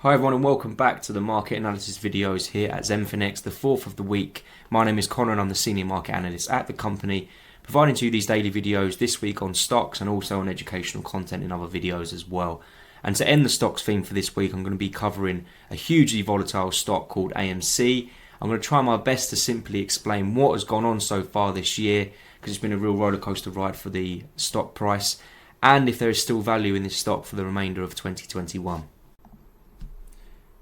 Hi everyone and welcome back to the market analysis videos here at Zenfinex, the fourth of the week. My name is Connor and I'm the senior market analyst at the company, providing to you these daily videos this week on stocks and also on educational content in other videos as well. And to end the stocks theme for this week, I'm going to be covering a hugely volatile stock called AMC. I'm going to try my best to simply explain what has gone on so far this year, because it's been a real rollercoaster ride for the stock price, and if there is still value in this stock for the remainder of 2021.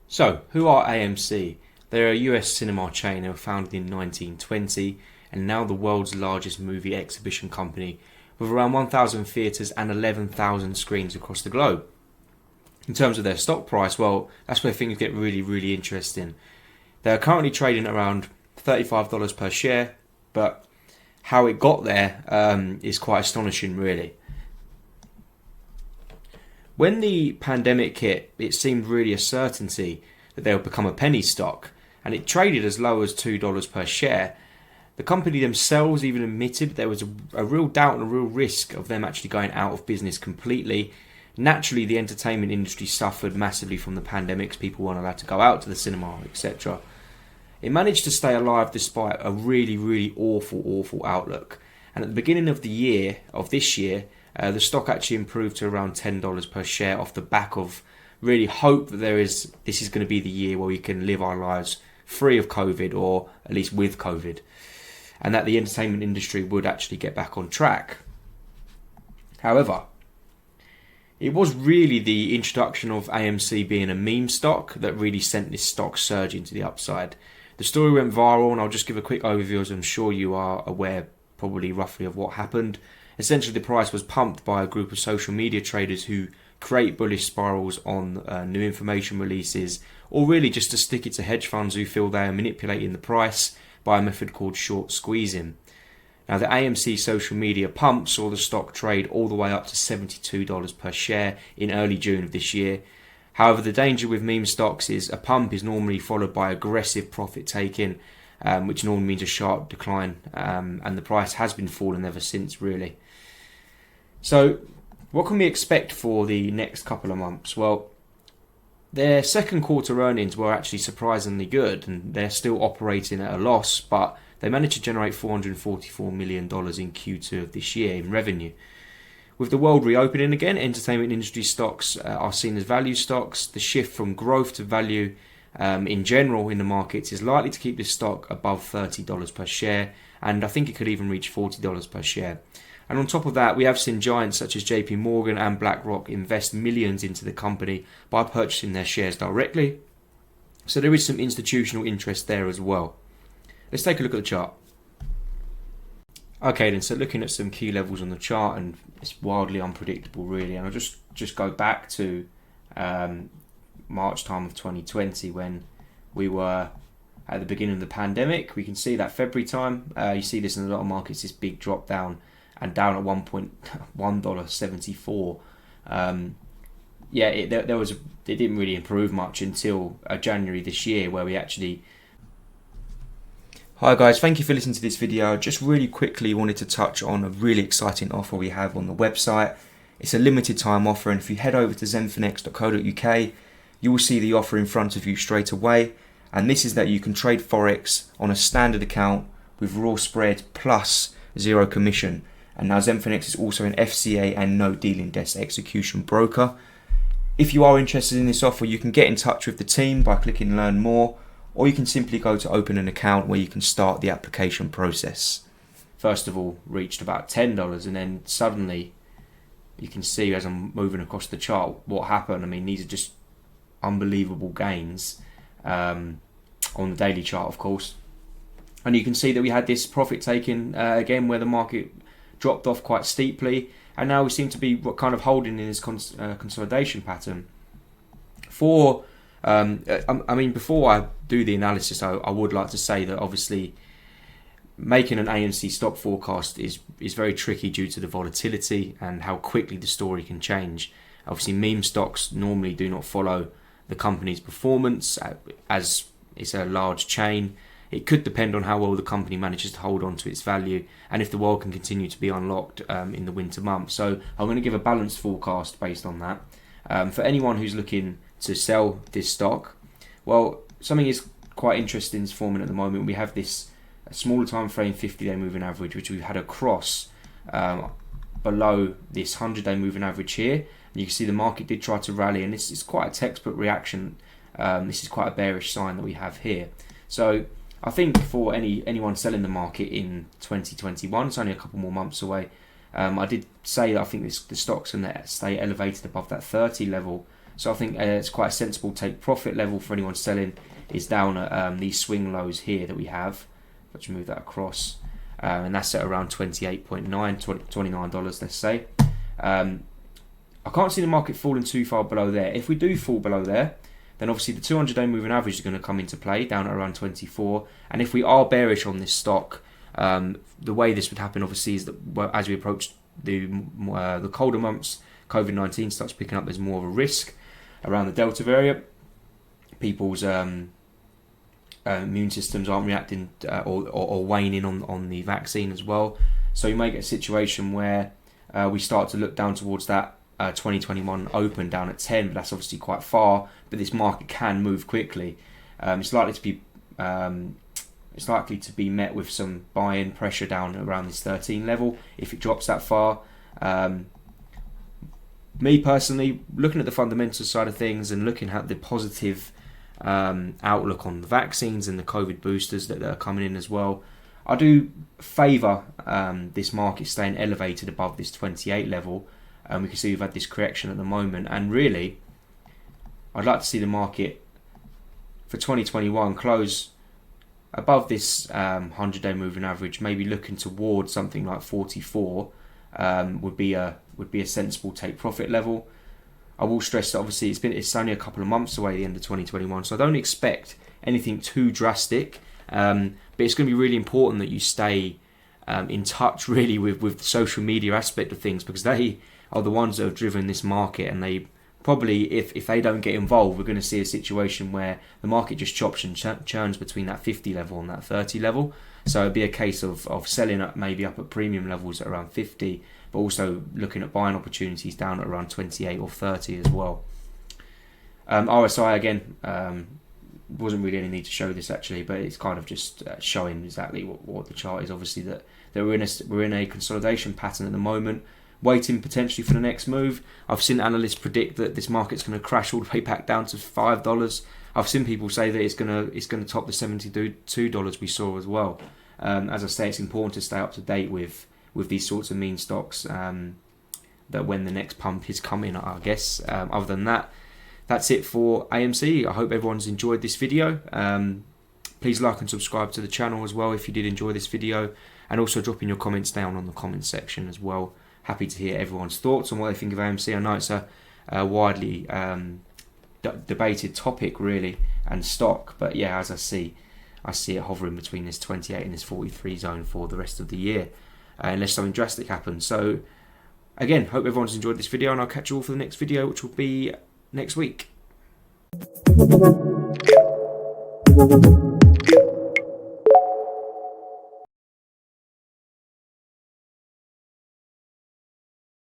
So, who are AMC? They're a US cinema chain. They were founded in 1920 and now the world's largest movie exhibition company with around 1,000 theatres and 11,000 screens across the globe. In terms of their stock price, well, that's where things get really interesting. They're currently trading around $35 per share, but how it got there is quite astonishing, really. When the pandemic hit, it seemed really a certainty that they would become a penny stock, and it traded as low as $2 per share. The company themselves even admitted there was a real doubt and a real risk of them actually going out of business completely. Naturally, the entertainment industry suffered massively from the pandemics. People weren't allowed to go out to the cinema, etc. It managed to stay alive despite a really awful outlook. And at the beginning of this year, the stock actually improved to around $10 per share off the back of really hope that this is going to be the year where we can live our lives free of COVID, or at least with COVID, and that the entertainment industry would actually get back on track. However, it was really the introduction of AMC being a meme stock that really sent this stock surging to the upside. The story went viral, and I'll just give a quick overview, as I'm sure you are aware probably roughly of what happened. Essentially, the price was pumped by a group of social media traders who create bullish spirals on new information releases, or really just to stick it to hedge funds who feel they are manipulating the price by a method called short squeezing. Now, the AMC social media pump saw the stock trade all the way up to $72 per share in early June of this year. However, the danger with meme stocks is a pump is normally followed by aggressive profit taking, which normally means a sharp decline, and the price has been falling ever since, really. So, what can we expect for the next couple of months? Well, their second quarter earnings were actually surprisingly good, and they're still operating at a loss, but they managed to generate $444 million in Q2 of this year in revenue. With the world reopening again, entertainment industry stocks are seen as value stocks. The shift from growth to value in general in the markets is likely to keep this stock above $30 per share, and I think it could even reach $40 per share. And on top of that, we have seen giants such as JP Morgan and BlackRock invest millions into the company by purchasing their shares directly. So there is some institutional interest there as well. Let's take a look at the chart. Okay then, so looking at some key levels on the chart, and it's wildly unpredictable really. And I'll just go back to March time of 2020 when we were at the beginning of the pandemic. We can see that February time, you see this in a lot of markets, this big drop down, and down at $1.74. It didn't really improve much until January this year, where we actually... Hi guys, thank you for listening to this video. Just really quickly wanted to touch on a really exciting offer we have on the website. It's a limited time offer, and if you head over to zenfinex.co.uk, you will see the offer in front of you straight away. And this is that you can trade Forex on a standard account with raw spread plus zero commission. And now Zenfinex is also an FCA and no dealing desk execution broker. If you are interested in this offer, you can get in touch with the team by clicking learn more, or you can simply go to open an account where you can start the application process. First of all, reached about $10, and then suddenly you can see as I'm moving across the chart what happened. I mean, these are just unbelievable gains on the daily chart, of course. And you can see that we had this profit taking again where the market dropped off quite steeply, and now we seem to be kind of holding in this consolidation pattern. Before I do the analysis, I would like to say that obviously making an AMC stock forecast is very tricky due to the volatility and how quickly the story can change. Obviously, meme stocks normally do not follow the company's performance, as it's a large chain. It could depend on how well the company manages to hold on to its value, and if the world can continue to be unlocked in the winter months. So I'm going to give a balanced forecast based on that. For anyone who's looking to sell this stock? Well, something is quite interesting is forming at the moment. We have this smaller time frame 50-day moving average, which we've had across below this 100-day moving average here. And you can see the market did try to rally, and this is quite a textbook reaction. This is quite a bearish sign that we have here. So I think for anyone selling the market in 2021, it's only a couple more months away. I did say that I think the stock's going to stay elevated above that 30 level. So I think it's quite a sensible take profit level for anyone selling is down at these swing lows here that we have. Let's move that across. And that's at around $28.9, $29, let's say. I can't see the market falling too far below there. If we do fall below there, then obviously the 200-day moving average is going to come into play down at around 24. And if we are bearish on this stock, the way this would happen obviously is that as we approach the colder months, COVID-19 starts picking up, there's more of a risk around the Delta variant. People's immune systems aren't reacting or waning on the vaccine as well. So you may get a situation where we start to look down towards that 2021 open down at 10, but that's obviously quite far. But this market can move quickly. It's likely to be met with some buy-in pressure down around this 13 level if it drops that far. Me personally, looking at the fundamental side of things and looking at the positive outlook on the vaccines and the COVID boosters that are coming in as well, I do favour this market staying elevated above this 28 level. We can see we've had this correction at the moment, and really I'd like to see the market for 2021 close above this 100-day moving average, maybe looking towards something like 44 would be a sensible take profit level. I will stress that obviously it's only a couple of months away, the end of 2021, so I don't expect anything too drastic. But it's going to be really important that you stay in touch really with the social media aspect of things, because they are the ones that have driven this market, and they probably, if they don't get involved, we're going to see a situation where the market just chops and churns between that 50 level and that 30 level. So it'd be a case of selling maybe up at premium levels at around 50, but also looking at buying opportunities down at around 28 or 30 as well. RSI again, wasn't really any need to show this actually, but it's kind of just showing exactly what the chart is. Obviously that we're in a consolidation pattern at the moment, waiting potentially for the next move. I've seen analysts predict that this market's going to crash all the way back down to $5. I've seen people say that it's going to top the $72 we saw as well. As I say, it's important to stay up to date with these sorts of meme stocks, that when the next pump is coming, I guess. Other than that, that's it for AMC. I hope everyone's enjoyed this video. Please like and subscribe to the channel as well if you did enjoy this video, and also drop in your comments down on the comments section as well. Happy to hear everyone's thoughts on what they think of AMC. I know it's a widely debated topic really, and stock, but yeah, as I see it hovering between this 28 and this 43 zone for the rest of the year, unless something drastic happens. So again, hope everyone's enjoyed this video, and I'll catch you all for the next video, which will be next week.